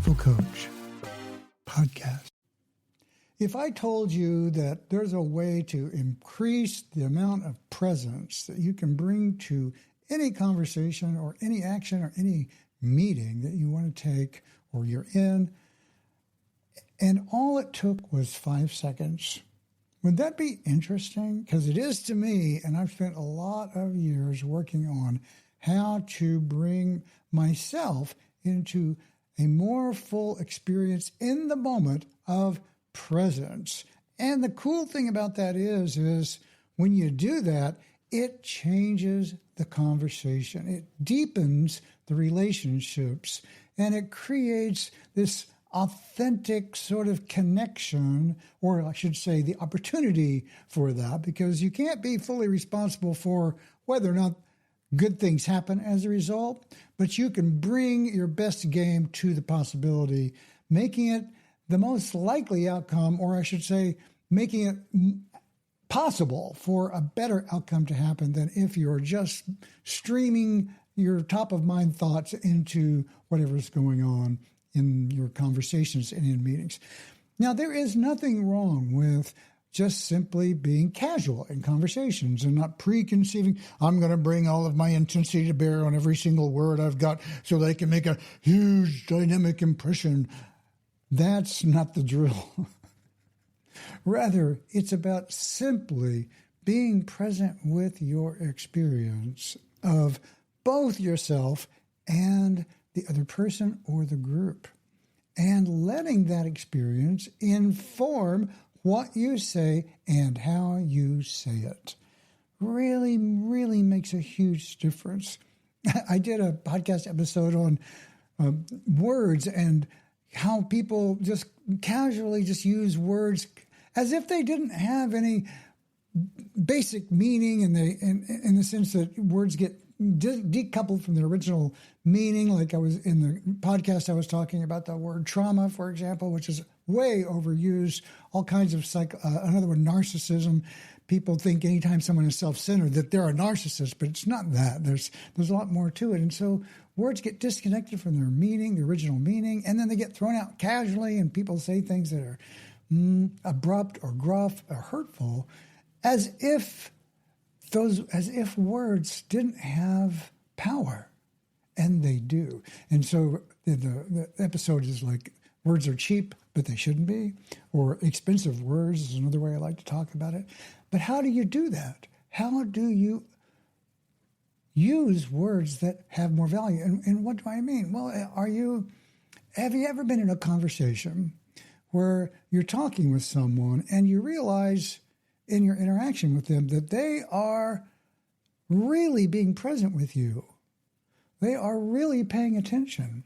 Mindful Coach podcast. If I told you that there's a way to increase the amount of presence that you can bring to any conversation or any action or any meeting that you want to take or you're in, and all it took was 5 seconds, would that be interesting? Because it is to me, and I've spent a lot of years working on how to bring myself into a more full experience in the moment of presence. And the cool thing about that is when you do that, it changes the conversation. It deepens the relationships, and it creates this authentic sort of connection, or I should say the opportunity for that, because you can't be fully responsible for whether or not good things happen as a result, but you can bring your best game to the possibility, making it the most likely outcome, or I should say, making it possible for a better outcome to happen than if you're just streaming your top of mind thoughts into whatever's going on in your conversations and in meetings. Now, there is nothing wrong with just simply being casual in conversations and not preconceiving, I'm going to bring all of my intensity to bear on every single word I've got so that I can make a huge dynamic impression. That's not the drill. Rather, it's about simply being present with your experience of both yourself and the other person or the group, and letting that experience inform what you say and how you say it. Really, really makes a huge difference. I did a podcast episode on words and how people just casually just use words as if they didn't have any basic meaning, and they, in the sense that words get decoupled from the original meaning. Like I was in the podcast, I was talking about the word trauma, for example, which is way overused. All kinds of another one, narcissism. People think anytime someone is self-centered that they're a narcissist, but it's not that. There's a lot more to it. And so words get disconnected from their meaning, the original meaning, and then they get thrown out casually, and people say things that are abrupt or gruff or hurtful, as if words didn't have power, and they do. And so the episode is like, words are cheap, but they shouldn't be, or expensive words is another way I like to talk about it. But how do you do that? How do you use words that have more value? And what do I mean? Well, have you ever been in a conversation where you're talking with someone and you realize in your interaction with them that they are really being present with you? They are really paying attention.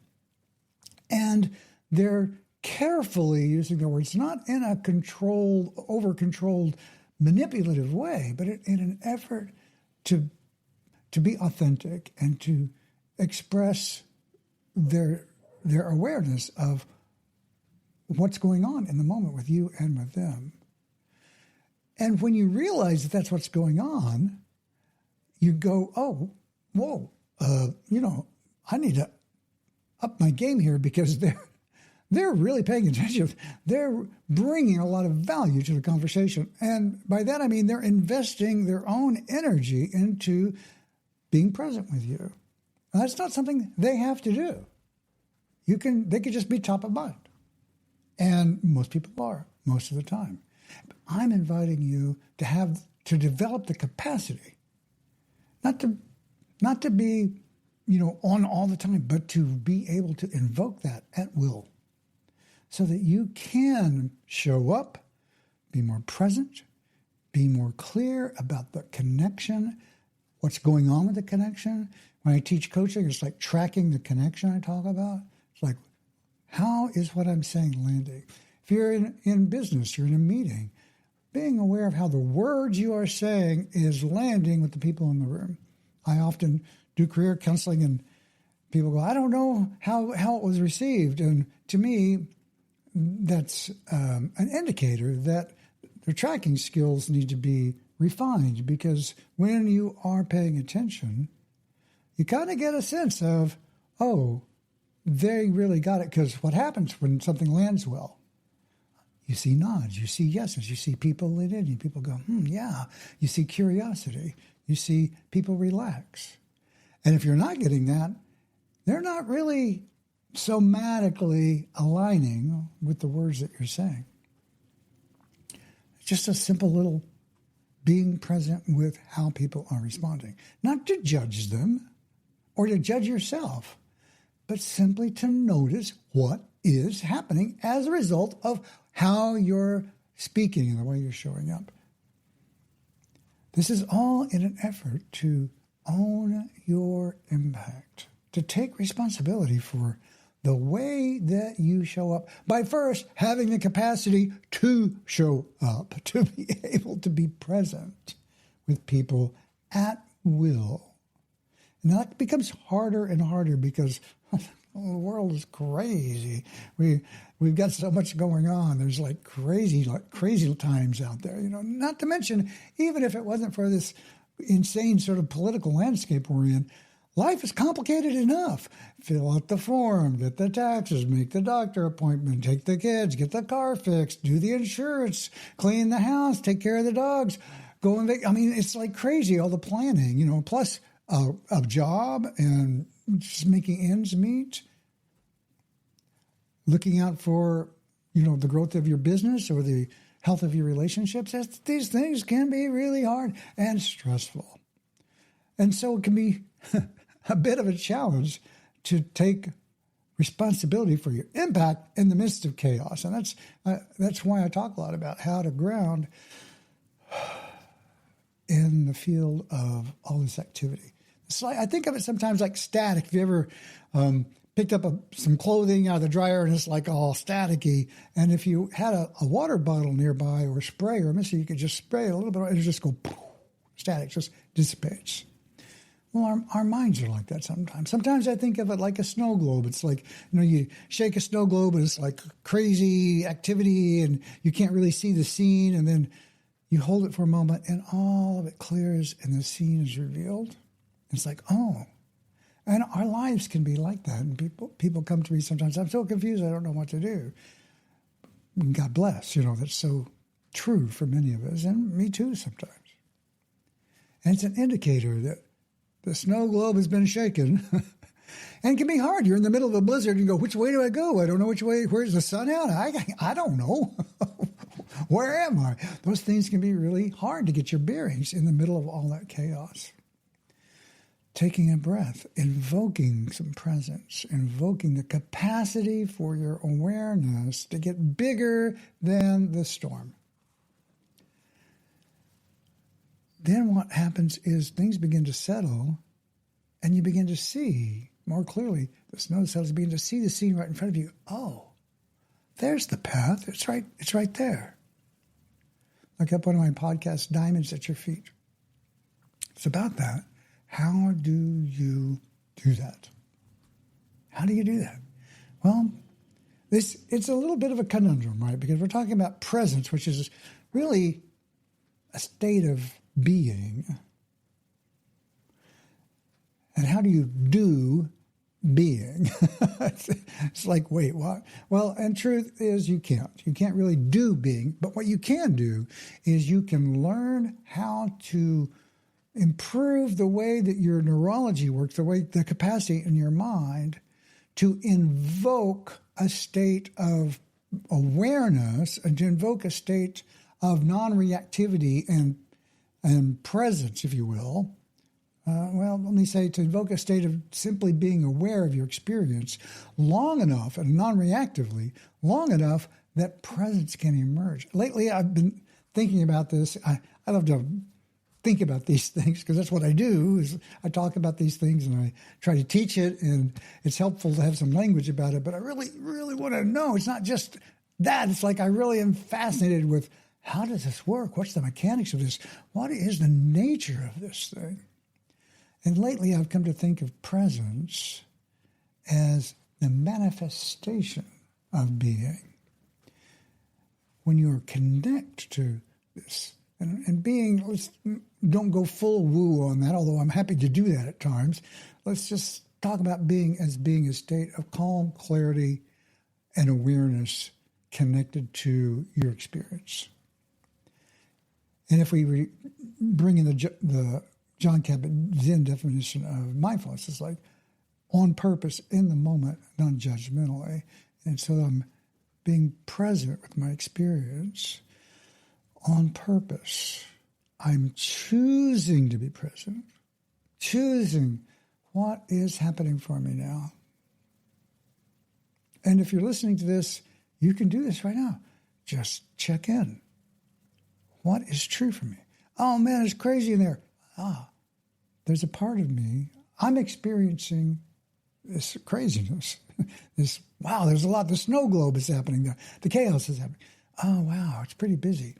And they're carefully using their words, not in a controlled, over-controlled, manipulative way, but in an effort to be authentic and to express their awareness of what's going on in the moment with you and with them. And when you realize that that's what's going on, you go, oh, whoa, I need to up my game here, because they're really paying attention. They're bringing a lot of value to the conversation. And by that, I mean they're investing their own energy into being present with you. And that's not something they have to do. They could just be top of mind. And most people are, most of the time. But I'm inviting you to develop the capacity, not to be, on all the time, but to be able to invoke that at will, so that you can show up, be more present, be more clear about the connection, what's going on with the connection. When I teach coaching, it's like tracking the connection I talk about. It's like, how is what I'm saying landing? If you're in business, you're in a meeting, being aware of how the words you are saying is landing with the people in the room. I often do career counseling, and people go, I don't know how it was received. And to me, that's an indicator that their tracking skills need to be refined, because when you are paying attention, you kind of get a sense of, oh, they really got it, because what happens when something lands well? You see nods, you see yeses, you see people lit in, you people go, yeah. You see curiosity, you see people relax. And if you're not getting that, they're not really somatically aligning with the words that you're saying. It's just a simple little being present with how people are responding. Not to judge them or to judge yourself, but simply to notice what is happening as a result of how you're speaking and the way you're showing up. This is all in an effort to own your impact, to take responsibility for the way that you show up by first having the capacity to show up, to be able to be present with people at will. And that becomes harder and harder because the world is crazy. We've got so much going on. There's like crazy times out there, not to mention, even if it wasn't for this insane sort of political landscape we're in, life is complicated enough. Fill out the form, get the taxes, make the doctor appointment, take the kids, get the car fixed, do the insurance, clean the house, take care of the dogs, go and it's like crazy, all the planning, plus a job and just making ends meet, looking out for, the growth of your business or the health of your relationships. These things can be really hard and stressful. And so it can be a bit of a challenge to take responsibility for your impact in the midst of chaos. And that's why I talk a lot about how to ground in the field of all this activity. It's like, I think of it sometimes like static. If you ever picked up some clothing out of the dryer and it's like all staticky, and if you had a water bottle nearby or a spray or a mist, you could just spray it a little bit and it just go poof, static, just dissipates. Well, our minds are like that sometimes. Sometimes I think of it like a snow globe. It's like, you shake a snow globe and it's like crazy activity and you can't really see the scene, and then you hold it for a moment and all of it clears and the scene is revealed. It's like, oh. And our lives can be like that. And people come to me sometimes, I'm so confused, I don't know what to do. God bless, that's so true for many of us, and me too sometimes. And it's an indicator that the snow globe has been shaken. And it can be hard. You're in the middle of a blizzard and you go, which way do I go? I don't know which way. Where's the sun out? I don't know. Where am I? Those things can be really hard to get your bearings in the middle of all that chaos. Taking a breath, invoking some presence, invoking the capacity for your awareness to get bigger than the storm. Then what happens is things begin to settle and you begin to see more clearly. The snow settles, you begin to see the scene right in front of you. Oh, there's the path. It's right there. Look up one of my podcasts, Diamonds at Your Feet. It's about that. How do you do that? How do you do that? Well, it's a little bit of a conundrum, right? Because we're talking about presence, which is really a state of being. And how do you do being? It's like, wait, what? Well, and truth is you can't. You can't really do being. But what you can do is you can learn how to improve the way that your neurology works, the capacity in your mind to invoke a state of awareness and to invoke a state of non-reactivity and presence, if you will. Let me say to invoke a state of simply being aware of your experience long enough and non-reactively, long enough that presence can emerge. Lately, I've been thinking about this. I love to think about these things because that's what I do, is I talk about these things and I try to teach it, and it's helpful to have some language about it, but I really, really want to know. It's not just that. It's like I really am fascinated with how does this work? What's the mechanics of this? What is the nature of this thing? And lately I've come to think of presence as the manifestation of being. When you connect to this, and being, don't go full woo on that, although I'm happy to do that at times. Let's just talk about being a state of calm, clarity, and awareness connected to your experience. And if we bring in the John Kabat-Zinn definition of mindfulness, it's like on purpose, in the moment, non-judgmentally. And so I'm being present with my experience on purpose. I'm choosing to be present, choosing what is happening for me now. And if you're listening to this, you can do this right now. Just check in. What is true for me? Oh man, it's crazy in there. There's a part of me. I'm experiencing this craziness. There's a lot. The snow globe is happening there. The chaos is happening. Oh, wow, it's pretty busy.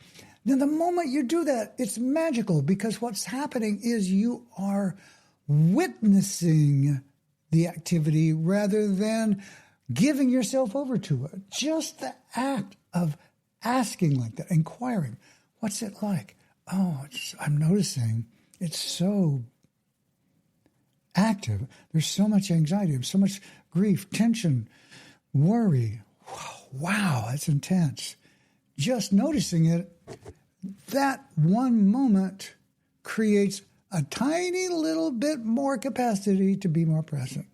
Now, the moment you do that, it's magical because what's happening is you are witnessing the activity rather than giving yourself over to it. Just the act of asking like that, inquiring, what's it like? Oh, I'm noticing it's so active. There's so much anxiety, so much grief, tension, worry. Wow, that's intense. Just noticing it, that one moment creates a tiny little bit more capacity to be more present.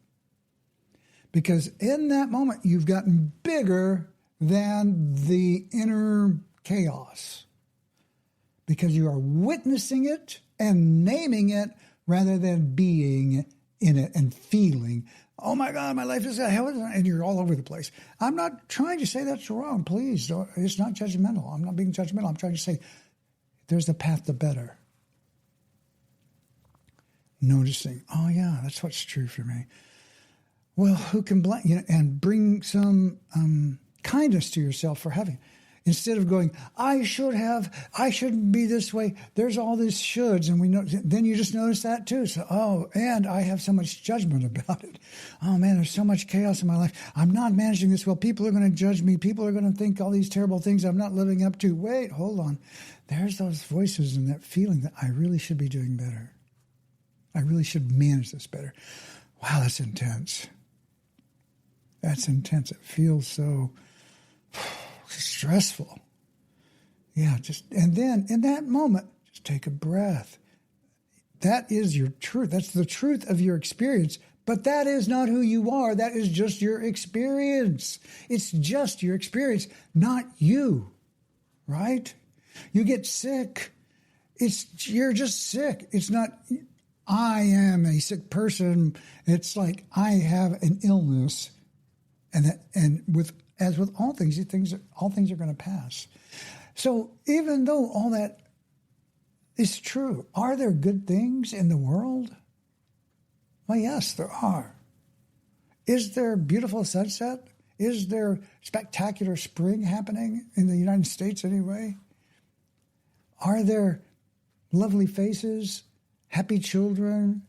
Because in that moment, you've gotten bigger than the inner chaos. Because you are witnessing it and naming it rather than being in it and feeling, oh my God, my life is a hell, and you're all over the place. I'm not trying to say that's wrong. Please, it's not judgmental. I'm not being judgmental. I'm trying to say there's a path to better. Noticing, oh yeah, that's what's true for me. Well, who can blame, and bring some kindness to yourself for having. Instead of going, I shouldn't be this way. There's all these shoulds, and we know. Then you just notice that too. So, and I have so much judgment about it. Oh man, there's so much chaos in my life. I'm not managing this well. People are going to judge me. People are going to think all these terrible things I'm not living up to. Wait, hold on. There's those voices and that feeling that I really should be doing better. I really should manage this better. Wow, that's intense. That's intense. It feels so stressful. Yeah, and then in that moment, just take a breath. That is your truth. That's the truth of your experience. But that is not who you are. That is just your experience. It's just your experience, not you, right? You get sick. You're just sick. It's not, I am a sick person. It's like I have an illness, as with all things are going to pass. So even though all that is true, are there good things in the world? Well, yes, there are. Is there beautiful sunset? Is there spectacular spring happening in the United States anyway? Are there lovely faces, happy children,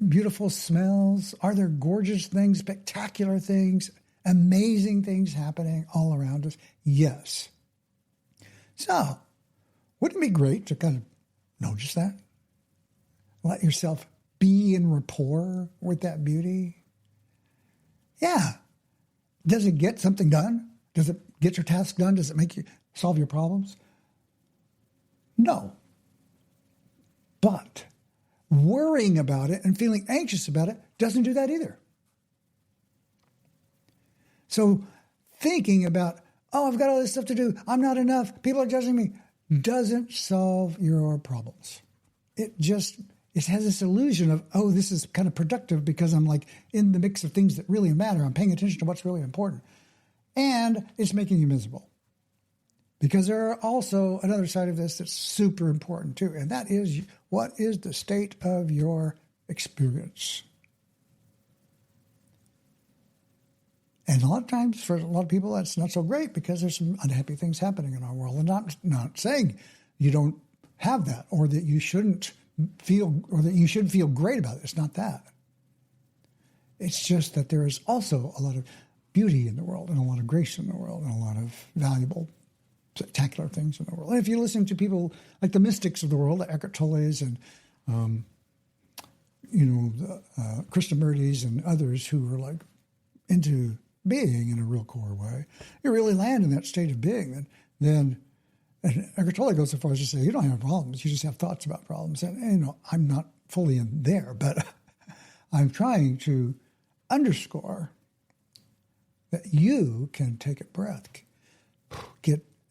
beautiful smells? Are there gorgeous things, spectacular things, amazing things happening all around us? Yes. So, wouldn't it be great to kind of notice that? Let yourself be in rapport with that beauty? Yeah. Does it get something done? Does it get your task done? Does it make you solve your problems? No. But worrying about it and feeling anxious about it doesn't do that either. So thinking about, I've got all this stuff to do, I'm not enough, people are judging me, doesn't solve your problems. It has this illusion of, this is kind of productive because I'm like in the mix of things that really matter. I'm paying attention to what's really important. And it's making you miserable. Because there are also another side of this that's super important too, and that is, what is the state of your experience? And a lot of times, for a lot of people, that's not so great because there's some unhappy things happening in our world. And not saying you don't have that, or that you shouldn't feel, or that you should feel great about it. It's not that. It's just that there is also a lot of beauty in the world, and a lot of grace in the world, and a lot of valuable, spectacular things in the world. And if you listen to people like the mystics of the world, like Eckhart Tolle's and Krishnamurtis and others who are like into being in a real core way, you really land in that state of being. And then, and I could totally go so far as to say, you don't have problems, you just have thoughts about problems. And I'm not fully in there, but I'm trying to underscore that you can take a breath,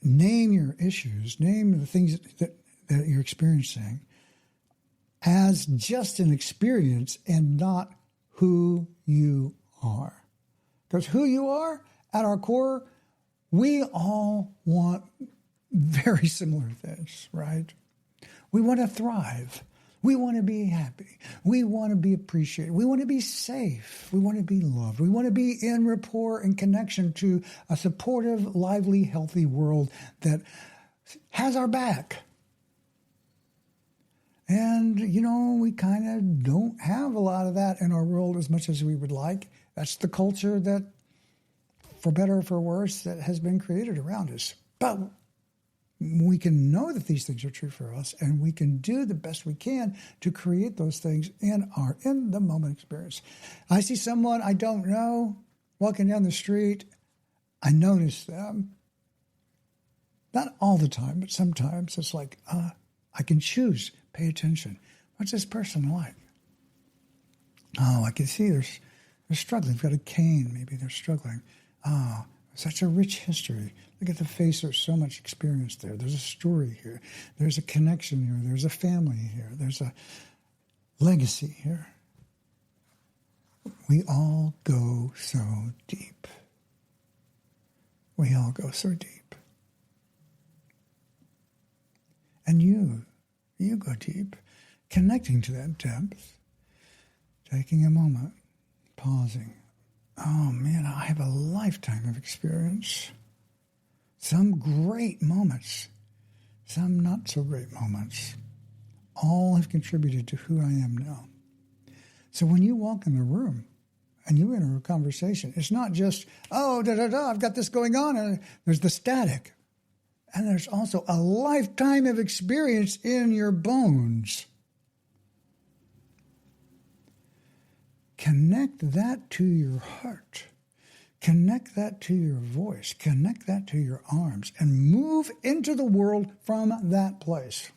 name your issues, name the things that you're experiencing as just an experience and not who you are. Because who you are, at our core, we all want very similar things, right? We want to thrive. We want to be happy. We want to be appreciated. We want to be safe. We want to be loved. We want to be in rapport and connection to a supportive, lively, healthy world that has our back. And, we kind of don't have a lot of that in our world as much as we would like. That's the culture that, for better or for worse, that has been created around us. But we can know that these things are true for us, and we can do the best we can to create those things in our in-the-moment experience. I see someone I don't know walking down the street. I notice them. Not all the time, but sometimes it's like, I can choose, pay attention. What's this person like? Oh, I can see they're struggling. They've got a cane. Maybe they're struggling. Oh, such a rich history. Look at the face. There's so much experience there. There's a story here. There's a connection here. There's a family here. There's a legacy here. We all go so deep. We all go so deep. And you go deep, connecting to that depth, taking a moment, pausing. Oh man, I have a lifetime of experience. Some great moments, some not so great moments. All have contributed to who I am now. So when you walk in the room and you enter a conversation, it's not just, I've got this going on, and there's the static. And there's also a lifetime of experience in your bones. Connect that to your heart. Connect that to your voice. Connect that to your arms and move into the world from that place.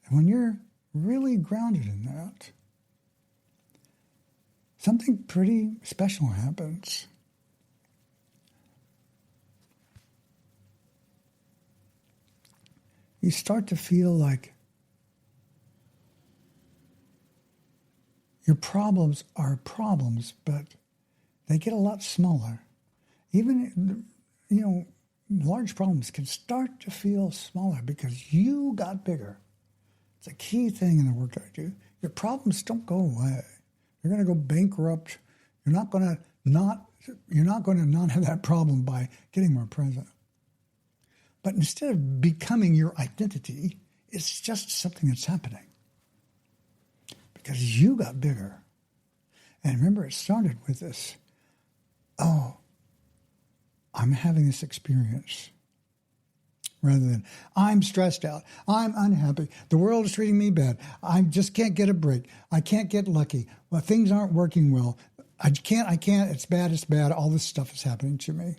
And when you're really grounded in that, something pretty special happens. You start to feel like your problems are problems, but they get a lot smaller. Even, large problems can start to feel smaller because you got bigger. It's a key thing in the work that I do. Your problems don't go away. You're going to go bankrupt. You're not going to not have that problem by getting more present. But instead of becoming your identity, it's just something that's happening. Because you got bigger. And remember, it started with this, I'm having this experience. Rather than, I'm stressed out, I'm unhappy, the world is treating me bad, I just can't get a break, I can't get lucky, well, things aren't working well, I can't, it's bad, all this stuff is happening to me.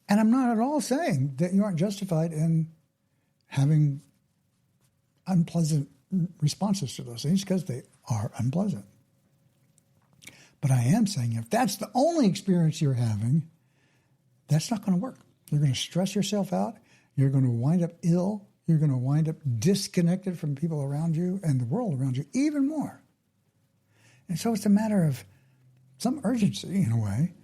And I'm not at all saying that you aren't justified in having unpleasant responses to those things, because they are unpleasant. But I am saying if that's the only experience you're having, that's not going to work. You're going to stress yourself out. You're going to wind up ill. You're going to wind up disconnected from people around you and the world around you even more. And so it's a matter of some urgency, in a way,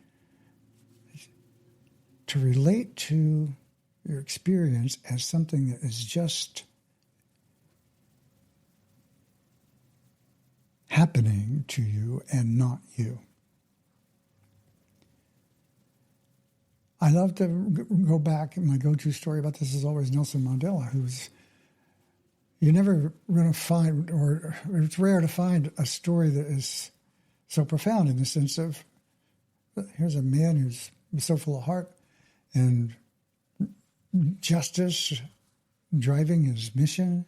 to relate to your experience as something that is just happening to you and not you. I love to go back. My go-to story about this is always Nelson Mandela, you're never going to find, or it's rare to find a story that is so profound in the sense of, here's a man who's so full of heart and justice, driving his mission,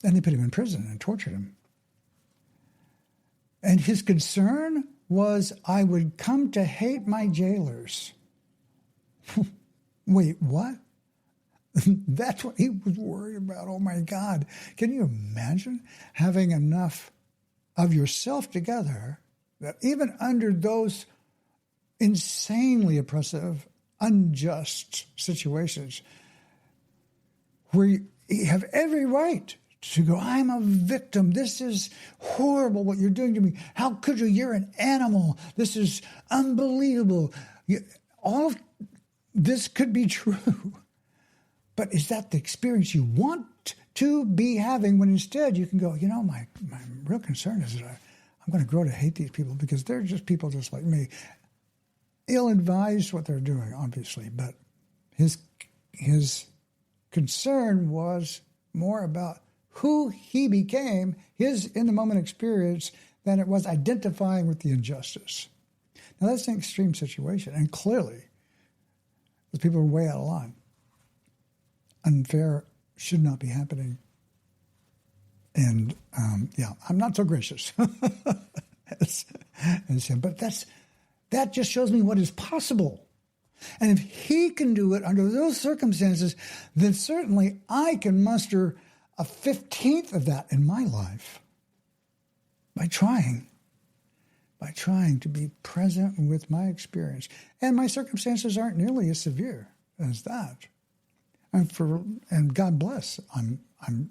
And they put him in prison and tortured him. And his concern was, I would come to hate my jailers. Wait, what? That's what he was worried about. Oh my God. Can you imagine having enough of yourself together that even under those insanely oppressive, unjust situations where you have every right to go, I'm a victim. This is horrible what you're doing to me. How could you? You're an animal. This is unbelievable. All of this could be true. But is that the experience you want to be having when instead you can go, my real concern is that I'm going to grow to hate these people because they're just people just like me. Ill-advised what they're doing, obviously, but his concern was more about who he became, his in-the-moment experience, than it was identifying with the injustice. Now, that's an extreme situation, and clearly, those people are way out of line. Unfair should not be happening. And, I'm not so gracious as him, but that just shows me what is possible. And if he can do it under those circumstances, then certainly I can muster a 15th of that in my life by trying to be present with my experience. And my circumstances aren't nearly as severe as that. And God bless, I'm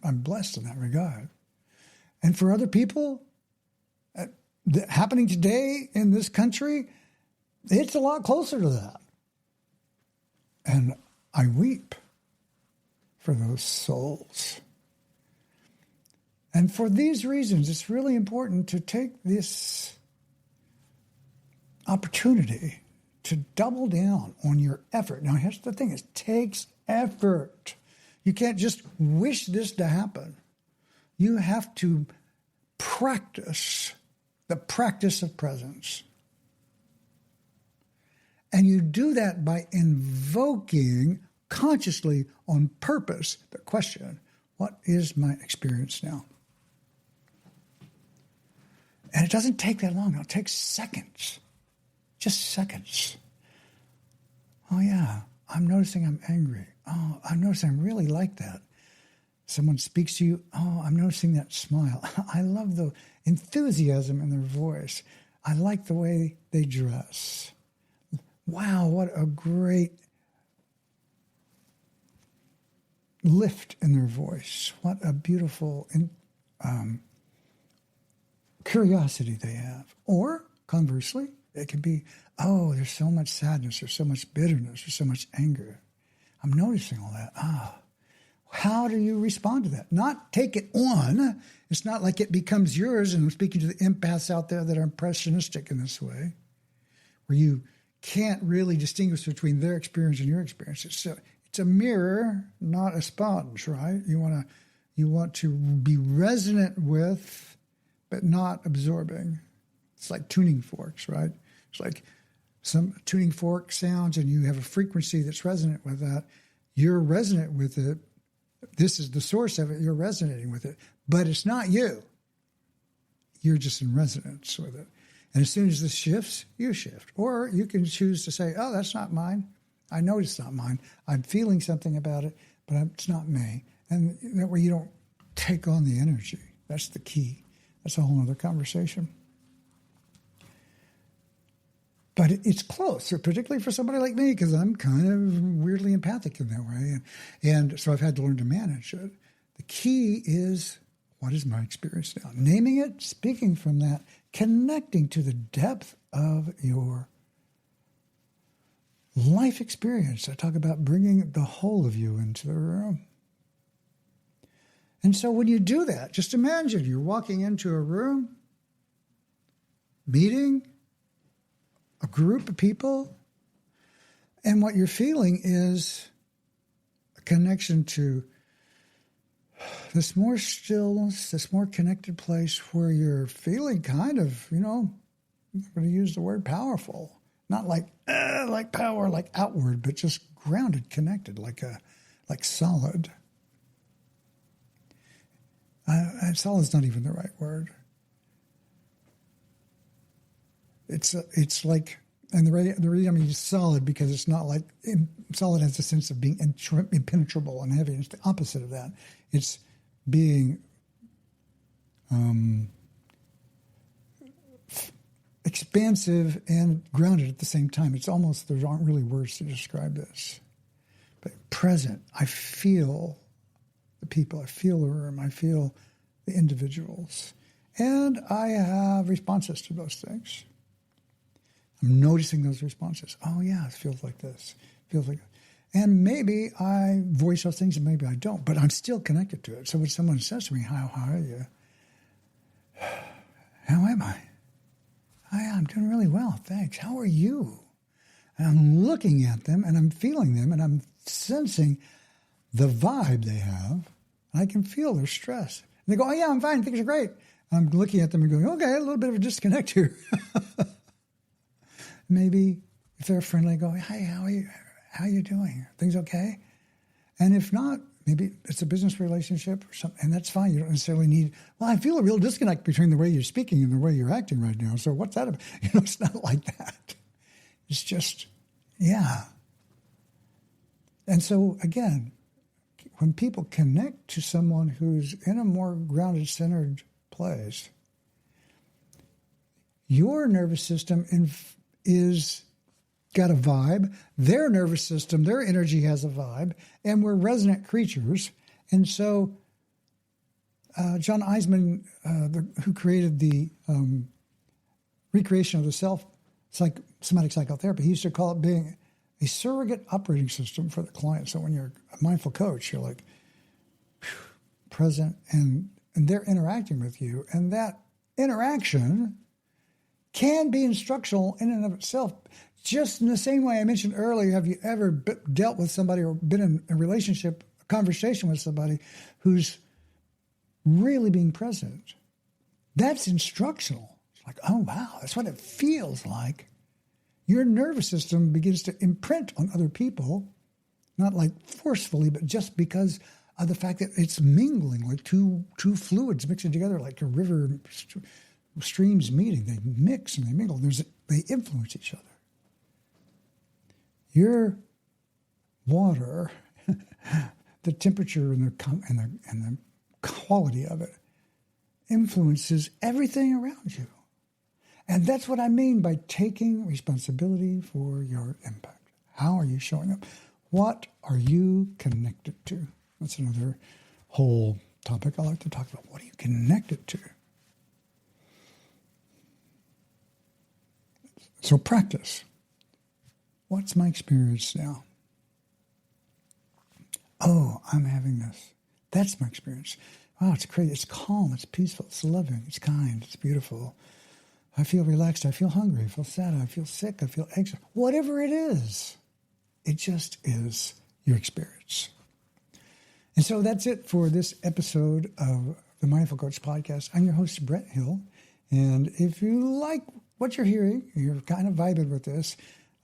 blessed in that regard. And for other people, happening today in this country, it's a lot closer to that. And I weep for those souls. And for these reasons, it's really important to take this opportunity to double down on your effort. Now, here's the thing. It takes effort. You can't just wish this to happen. You have to practice the practice of presence. And you do that by invoking consciously on purpose the question, what is my experience now? And it doesn't take that long. It takes seconds. Just seconds. Oh, yeah, I'm noticing I'm angry. Oh, I'm noticing I'm really like that. Someone speaks to you. Oh, I'm noticing that smile. I love the enthusiasm in their voice. I like the way they dress. Wow, what a great lift in their voice. What a beautiful curiosity they have. Or, conversely, it can be, oh, there's so much sadness, there's so much bitterness, there's so much anger. I'm noticing all that. How do you respond to that? Not take it on. It's not like it becomes yours, and I'm speaking to the empaths out there that are impressionistic in this way, where you can't really distinguish between their experience and your experience. It's a mirror, not a sponge, right? You want to be resonant with, but not absorbing. It's like tuning forks, right? It's like some tuning fork sounds, and you have a frequency that's resonant with that. You're resonant with it. This is the source of it. You're resonating with it, but it's not you. You're just in resonance with it. And as soon as this shifts, you shift. Or you can choose to say, oh, that's not mine. I know it's not mine. I'm feeling something about it, but it's not me. And that way you don't take on the energy. That's the key. That's a whole other conversation. But it's close, particularly for somebody like me, because I'm kind of weirdly empathic in that way. And so I've had to learn to manage it. The key is, what is my experience now? Naming it, speaking from that, connecting to the depth of your life experience. I talk about bringing the whole of you into the room. And so when you do that, just imagine you're walking into a room, meeting a group of people, and what you're feeling is a connection to this more stillness, this more connected place where you're feeling kind of, I'm going to use the word powerful, not like power, like outward, but just grounded, connected, like solid. solid's not even the right word. It's like, and the reason I mean solid, because it's not like, solid has a sense of being impenetrable and heavy. It's the opposite of that. It's being expansive and grounded at the same time. It's almost, there aren't really words to describe this. But present, I feel the people, I feel the room, I feel the individuals. And I have responses to those things. I'm noticing those responses. Oh yeah, it feels like this. Feels like, and maybe I voice those things and maybe I don't, but I'm still connected to it. So when someone says to me, how are you? How am I? I'm doing really well, thanks. How are you? And I'm looking at them and I'm feeling them and I'm sensing the vibe they have. I can feel their stress. And they go, oh yeah, I'm fine, things are great. I'm looking at them and going, okay, a little bit of a disconnect here. Maybe if they're friendly, I go, hey, how are you? How are you doing? Things okay? And if not, maybe it's a business relationship or something, and that's fine. You don't necessarily need, well, I feel a real disconnect between the way you're speaking and the way you're acting right now. So what's that about? It's not like that. It's just, yeah. And so, again, when people connect to someone who's in a more grounded, centered place, your nervous system is got a vibe. Their nervous system, their energy has a vibe, and we're resonant creatures. And so John Eisman, who created the recreation of the self, somatic psychotherapy, he used to call it being a surrogate operating system for the client. So when you're a mindful coach, you're like present, and they're interacting with you. And that interaction can be instructional in and of itself. Just in the same way I mentioned earlier, have you ever dealt with somebody or been in a relationship, a conversation with somebody who's really being present? That's instructional. It's like, oh, wow, that's what it feels like. Your nervous system begins to imprint on other people, not like forcefully, but just because of the fact that it's mingling, like two fluids mixing together, like a river, streams meeting. They mix and they mingle. They influence each other. Your water, the temperature and the quality of it influences everything around you. And that's what I mean by taking responsibility for your impact. How are you showing up? What are you connected to? That's another whole topic I like to talk about. What are you connected to? So practice. What's my experience now? Oh, I'm having this. That's my experience. Wow, it's great. It's calm. It's peaceful. It's loving. It's kind. It's beautiful. I feel relaxed. I feel hungry. I feel sad. I feel sick. I feel anxious. Whatever it is, it just is your experience. And so that's it for this episode of the Mindful Coach Podcast. I'm your host, Brett Hill. And if you like what you're hearing, you're kind of vibing with this,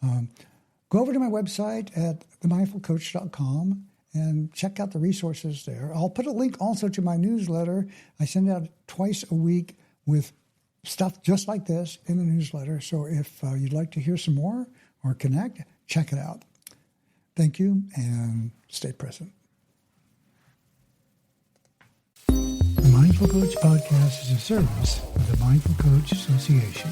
go over to my website at themindfulcoach.com and check out the resources there. I'll put a link also to my newsletter. I send out twice a week with stuff just like this in the newsletter. So if you'd like to hear some more or connect, check it out. Thank you, and stay present. The Mindful Coach Podcast is a service of the Mindful Coach Association.